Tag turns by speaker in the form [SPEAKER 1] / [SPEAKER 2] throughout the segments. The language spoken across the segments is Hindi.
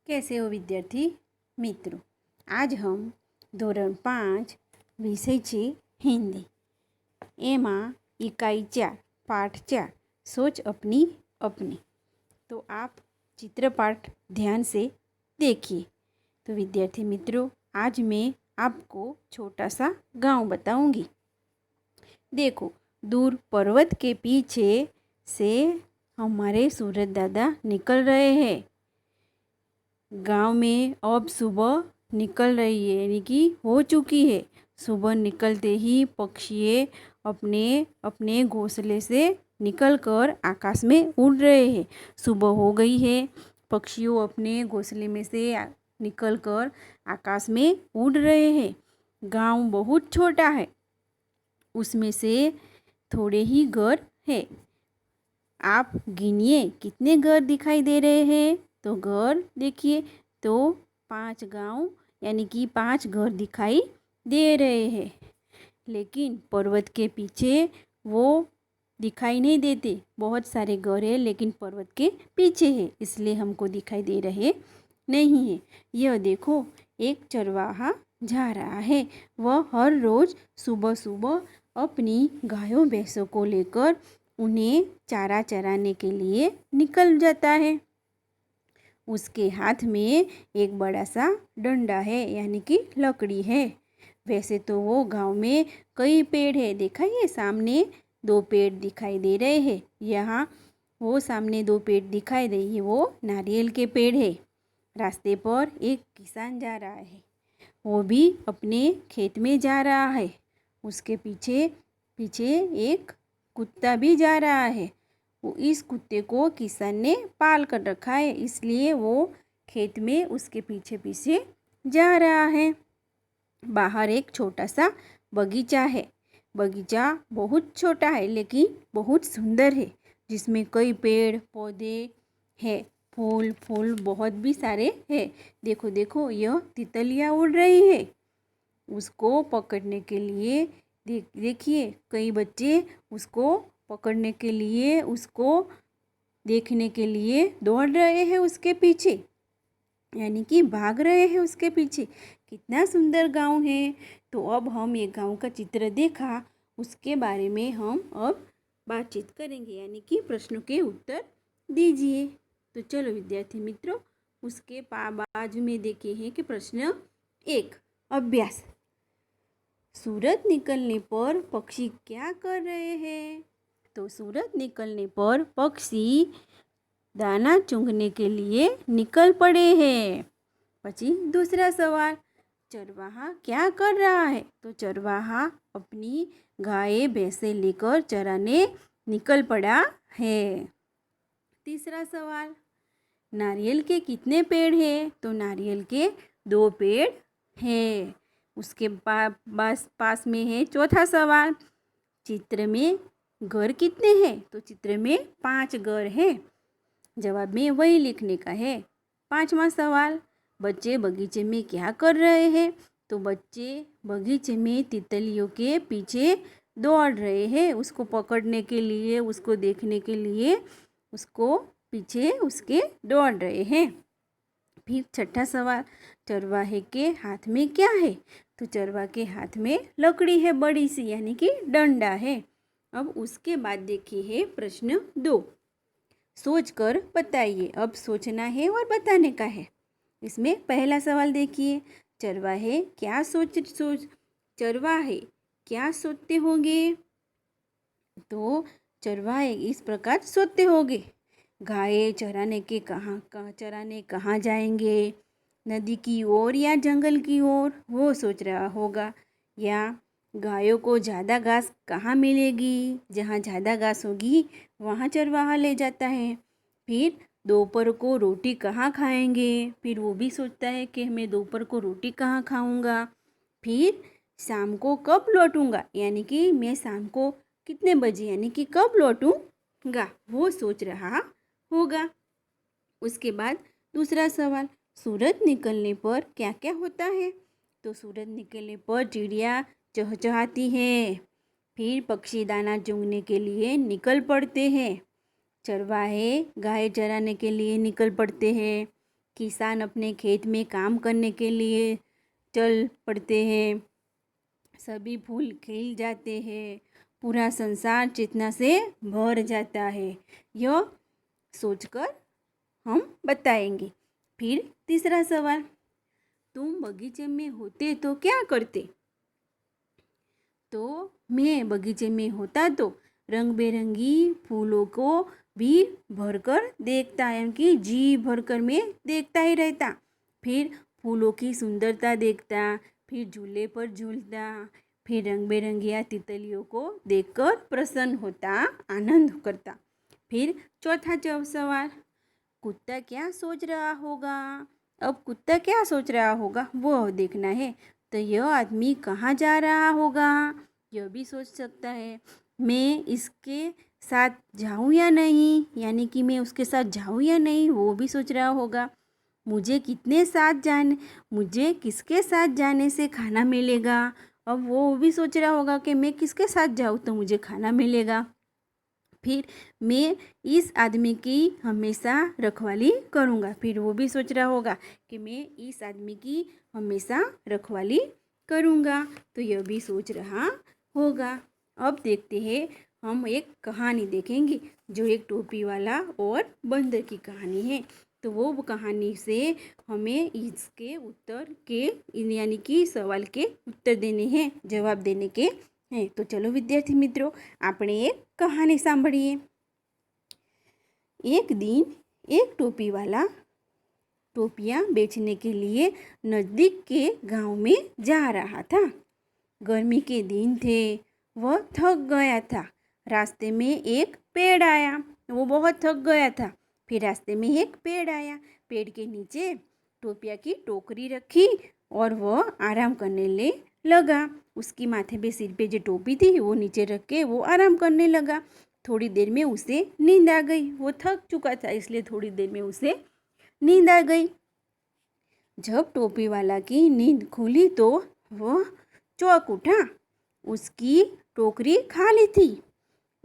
[SPEAKER 1] कैसे हो विद्यार्थी मित्रों। आज हम ધોરણ 5 વિષય છે હિન્દી, એમાં इकाई 4 पाठ 4 सोच अपनी अपनी। तो आप चित्रपाठ ध्यान से देखिए। तो विद्यार्थी मित्रों, आज मैं आपको छोटा सा गांव बताऊंगी। देखो, दूर पर्वत के पीछे से हमारे सूरज दादा निकल रहे हैं। गांव में अब सुबह निकल रही है, यानी कि हो चुकी है। सुबह निकलते ही पक्षी अपने अपने घोंसले से निकलकर आकाश में उड़ रहे हैं। सुबह हो गई है, पक्षियों अपने घोंसले में से निकलकर आकाश में उड़ रहे हैं। गांव बहुत छोटा है, उसमें से थोड़े ही घर है। आप गिनिए कितने घर दिखाई दे रहे हैं। तो घर देखिए, तो 5 गांव यानी कि 5 घर दिखाई दे रहे हैं। लेकिन पर्वत के पीछे वो दिखाई नहीं देते। बहुत सारे घर है लेकिन पर्वत के पीछे है, इसलिए हमको दिखाई दे रहे नहीं है। यह देखो, एक चरवाहा जा रहा है। वह हर रोज़ सुबह सुबह अपनी गायों भैंसों को लेकर उन्हें चारा चराने के लिए निकल जाता है। उसके हाथ में एक बड़ा सा डंडा है, यानी कि लकड़ी है। वैसे तो वो गांव में कई पेड़ है, देखा ये सामने 2 पेड़ दिखाई दे रहे हैं। यहाँ वो सामने 2 पेड़ दिखाई दे रही है, वो नारियल के पेड़ है। रास्ते पर एक किसान जा रहा है, वो भी अपने खेत में जा रहा है। उसके पीछे पीछे एक कुत्ता भी जा रहा है। वो इस कुत्ते को किसान ने पाल कर रखा है, इसलिए वो खेत में उसके पीछे पीछे जा रहा है। बाहर एक छोटा सा बगीचा है। बगीचा बहुत छोटा है लेकिन बहुत सुंदर है, जिसमें कई पेड़ पौधे हैं। फूल फूल बहुत भी सारे हैं। देखो देखो, यह तितलियाँ उड़ रही है। उसको पकड़ने के लिए देखिए, कई बच्चे उसको पकड़ने के लिए, उसको देखने के लिए दौड़ रहे हैं उसके पीछे, यानी कि भाग रहे हैं उसके पीछे। कितना सुंदर गांव है। तो अब हम ये गांव का चित्र देखा, उसके बारे में हम अब बातचीत करेंगे, यानी कि प्रश्नों के उत्तर दीजिए। तो चलो विद्यार्थी मित्रों, उसके बाजू में देखे हैं कि प्रश्न 1 अभ्यास। सूरज निकलने पर पक्षी क्या कर रहे हैं। तो सूरज निकलने पर पक्षी दाना चुगने के लिए निकल पड़े हैं। પછી दूसरा सवाल, चरवाहा क्या कर रहा है। तो चरवाहा अपनी गाय भैंसे लेकर चराने निकल पड़ा है। तीसरा सवाल, नारियल के कितने पेड़ हैं। तो नारियल के 2 पेड़ हैं। उसके पास में है चौथा सवाल, चित्र में घर कितने हैं। तो चित्र में 5 घर हैं। जवाब में वही लिखने का है। 5वां सवाल, बच्चे बगीचे में क्या कर रहे हैं। तो बच्चे बगीचे में तितलियों के पीछे दौड़ रहे हैं, उसको पकड़ने के लिए, उसको देखने के लिए, उसको पीछे उसके दौड़ रहे हैं। फिर छठा सवाल, चरवाहे के हाथ में क्या है। तो चरवाहे के हाथ में लकड़ी है बड़ी सी, यानी कि डंडा है। अब उसके बाद देखिए है प्रश्न 2, सोच कर बताइए। अब सोचना है और बताने का है। इसमें पहला सवाल देखिए, चरवाहे क्या चरवाहे क्या सोचते होंगे। तो चरवाहे इस प्रकार सोचते होंगे, गाय चराने कहाँ जाएंगे, नदी की ओर या जंगल की ओर, वो सोच रहा होगा। या गायों को ज़्यादा घास कहाँ मिलेगी, जहाँ ज़्यादा घास होगी वहाँ चरवाहा ले जाता है। फिर दोपहर को रोटी कहाँ खाएंगे, फिर वो भी सोचता है कि मैं दोपहर को रोटी कहाँ खाऊंगा। फिर शाम को कब लौटूंगा, यानी कि मैं शाम को कितने बजे, यानी कि कब लौटूंगा, वो सोच रहा होगा। उसके बाद दूसरा सवाल, सूरज निकलने पर क्या क्या होता है। तो सूरज निकलने पर चिड़िया चहचहाती है। फिर पक्षी दाना चुगने के लिए निकल पड़ते हैं। चरवाहे गाय चराने के लिए निकल पड़ते हैं। किसान अपने खेत में काम करने के लिए चल पड़ते हैं। सभी फूल खिल जाते हैं। पूरा संसार चेतना से भर जाता है। यह सोचकर हम बताएंगे। फिर तीसरा सवाल, तुम बगीचे में होते तो क्या करते? तो मैं बगीचे में होता तो रंग बिरंगी फूलों को भी भरकर देखता, यानी कि जी भरकर मैं देखता ही रहता। फिर फूलों की सुंदरता देखता, फिर झूले पर झूलता, फिर रंग बिरंगिया तितलियों को देखकर प्रसन्न होता, आनंद करता। फिर चौथा सवाल, कुत्ता क्या सोच रहा होगा? अब कुत्ता क्या सोच रहा होगा वो देखना है। तो यह आदमी कहाँ जा रहा होगा, यह भी सोच सकता है। मैं इसके साथ जाऊँ या नहीं, यानी कि मैं उसके साथ जाऊँ या नहीं, वो भी सोच रहा होगा। मुझे किसके साथ जाने से खाना मिलेगा, अब वो भी सोच रहा होगा कि मैं किसके साथ जाऊँ तो मुझे खाना मिलेगा। फिर मैं इस आदमी की हमेशा रखवाली करूँगा, फिर वो भी सोच रहा होगा कि मैं इस आदमी की हमेशा रखवाली करूँगा, तो यह भी सोच रहा होगा। अब देखते हैं, हम एक कहानी देखेंगे जो एक टोपी वाला और बंदर की कहानी है। तो वो कहानी से हमें इसके उत्तर के, यानी कि सवाल के उत्तर देने हैं, जवाब देने के हैं। तो चलो विद्यार्थी मित्रों, આપણે एक कहानी સાંભળીએ। एक दिन एक टोपी वाला टोपियाँ बेचने के लिए नज़दीक के गांव में जा रहा था। गर्मी के दिन थे, वह थक गया था। रास्ते में एक पेड़ आया, वो बहुत थक गया था। फिर रास्ते में एक पेड़ आया, पेड़ के नीचे टोपिया की टोकरी रखी और वह आराम करने लगा। उसकी माथे पे, सिर पे जो टोपी थी वो नीचे रख के वो आराम करने लगा। थोड़ी देर में उसे नींद आ गई। वो थक चुका था, इसलिए थोड़ी देर में उसे नींद आ गई। जब टोपी वाला की नींद खुली तो वह चौंक उठा। उसकी टोकरी खाली थी।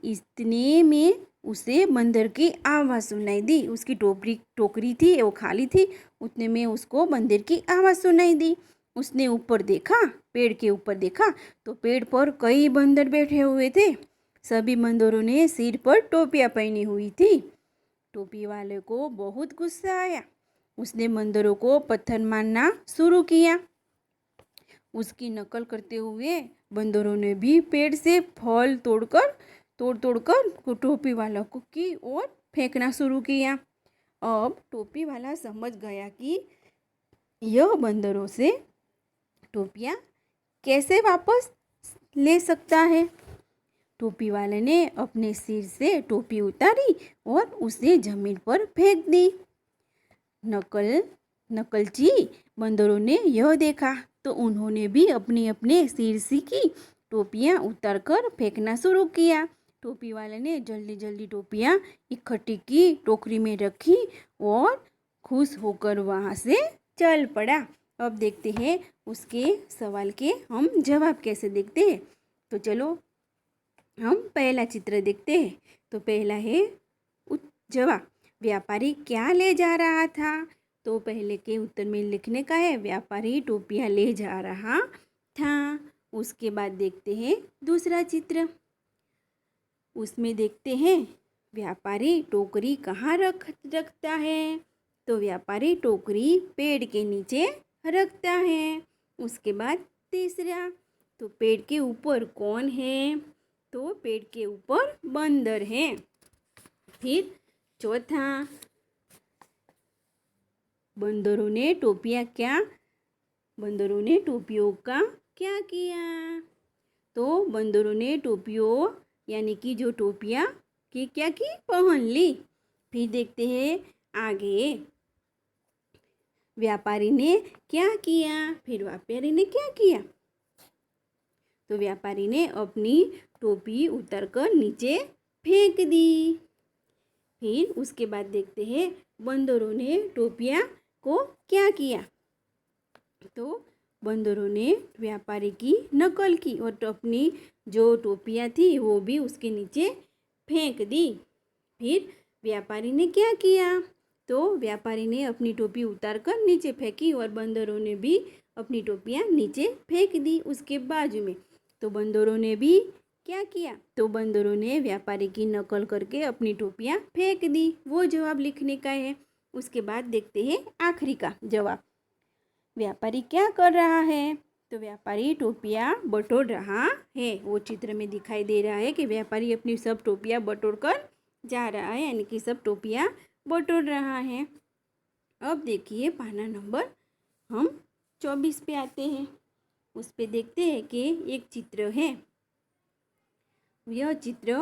[SPEAKER 1] इतने में उसे बंदर की आवाज़ सुनाई दी। उसकी टोकरी थी, वो खाली थी। उतने में उसको बंदर की आवाज़ सुनाई दी। उसने ऊपर देखा, पेड़ के ऊपर देखा तो पेड़ पर कई बंदर बैठे हुए थे। सभी बंदरों ने सिर पर टोपियाँ पहनी हुई थी। टोपी वाले को बहुत गुस्सा आया। उसने बंदरों को पत्थर मारना शुरू किया। उसकी नकल करते हुए बंदरों ने भी पेड़ से फल तोड़ तोड़कर टोपी वाला को की ओर फेंकना शुरू किया। अब टोपी वाला समझ गया कि यह बंदरों से टोपियाँ कैसे वापस ले सकता है। टोपी वाले ने अपने सिर से टोपी उतारी और उसे जमीन पर फेंक दी। नकलची बंदरों ने यह देखा तो उन्होंने भी अपने अपने सिर से की टोपियाँ उतारकर फेंकना शुरू किया। टोपी वाले ने जल्दी जल्दी टोपियाँ इकट्ठी की, टोकरी में रखी और खुश होकर वहाँ से चल पड़ा। अब देखते हैं उसके सवाल के हम जवाब कैसे देखते हैं। तो चलो हम पहला चित्र देखते हैं। तो पहला है जवाब, व्यापारी क्या ले जा रहा था? तो पहले के उत्तर में लिखने का है, व्यापारी टोपियाँ ले जा रहा था। उसके बाद देखते हैं दूसरा चित्र। उसमें देखते हैं व्यापारी टोकरी कहाँ रखता है? तो व्यापारी टोकरी पेड़ के नीचे रखता है। उसके बाद तीसरा, तो पेड़ के ऊपर कौन है? तो पेड़ के ऊपर बंदर है। फिर चौथा, बंदरों ने टोपियों का क्या किया? तो बंदरों ने टोपियों, यानी कि जो टोपियाँ की क्या की, पहन ली। फिर देखते हैं आगे, व्यापारी ने क्या किया? फिर व्यापारी ने क्या किया? तो व्यापारी ने अपनी टोपी उतारकर नीचे फेंक दी। फिर उसके बाद देखते हैं बंदरों ने टोपियाँ को क्या किया? तो बंदरों ने व्यापारी की नकल की और अपनी जो टोपियाँ थी वो भी उसके नीचे फेंक दी। फिर व्यापारी ने क्या किया? तो व्यापारी ने अपनी टोपी उतारकर नीचे फेंकी और बंदरों ने भी अपनी टोपियाँ नीचे फेंक दी उसके बाजू में। तो बंदरों ने भी क्या किया, तो बंदरों ने व्यापारी की नकल करके अपनी टोपियाँ फेंक दी। वो जवाब लिखने का है। उसके बाद देखते हैं आखिरी का जवाब। व्यापारी क्या कर रहा है, तो व्यापारी टोपियाँ बटोर रहा है। वो चित्र में दिखाई दे रहा है कि व्यापारी अपनी सब टोपियाँ बटोर कर जा रहा है, यानी कि सब टोपियाँ बटोर रहा है। अब देखिए पाना नंबर हम 24 पे आते हैं। उस पे देखते हैं कि एक चित्र है। यह चित्र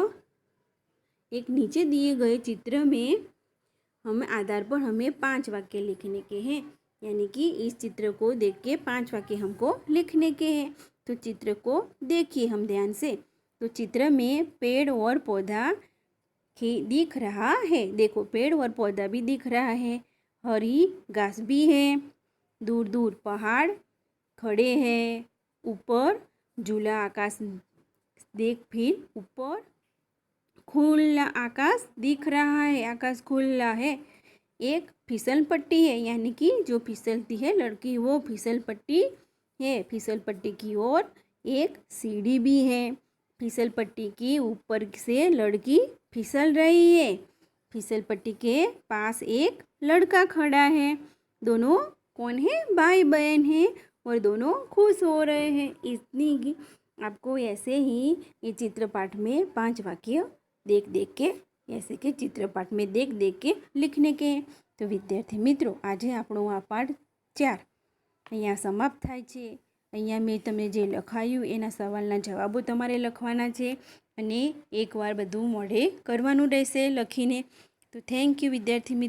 [SPEAKER 1] एक नीचे दिए गए चित्र में हम आधार पर हमें 5 वाक्य लिखने के हैं, यानी कि इस चित्र को देख के 5 वाक्य हमको लिखने के हैं। तो चित्र को देखिए हम ध्यान से। तो चित्र में पेड़ और पौधा दिख रहा है। देखो पेड़ और पौधा भी दिख रहा है, हरी घास भी है, दूर दूर पहाड़ खड़े हैं, ऊपर झूला आकाश देख, फिर ऊपर खुला आकाश दिख रहा है, आकाश खुला है। एक फिसल पट्टी है, यानी कि जो फिसलती है लड़की वो फिसल पट्टी है। फिसल पट्टी की ओर एक सीढ़ी भी है। फिसल पट्टी की ऊपर से लड़की फिसल रही है। फिसल पट्टी के पास एक लड़का खड़ा है। दोनों कौन है, भाई बहन हैं और दोनों खुश हो रहे हैं। इतनी आपको ऐसे ही ये चित्रपाठ में 5 वाक्य देख देख के, ऐसे के चित्रपाठ में देख देख के लिखने के। तो विद्यार्थी मित्रों, આજે આપણો આ પાઠ 4 અહીંયા સમાપ્ત થાય છે। અહીંયા મેં તમને જે લખાયું એના સવાલના જવાબો તમારે લખવાના છે અને એકવાર બધું મોઢે કરવાનું રહેશે લખીને। તો થેન્ક યુ વિદ્યાર્થી મિત્રો।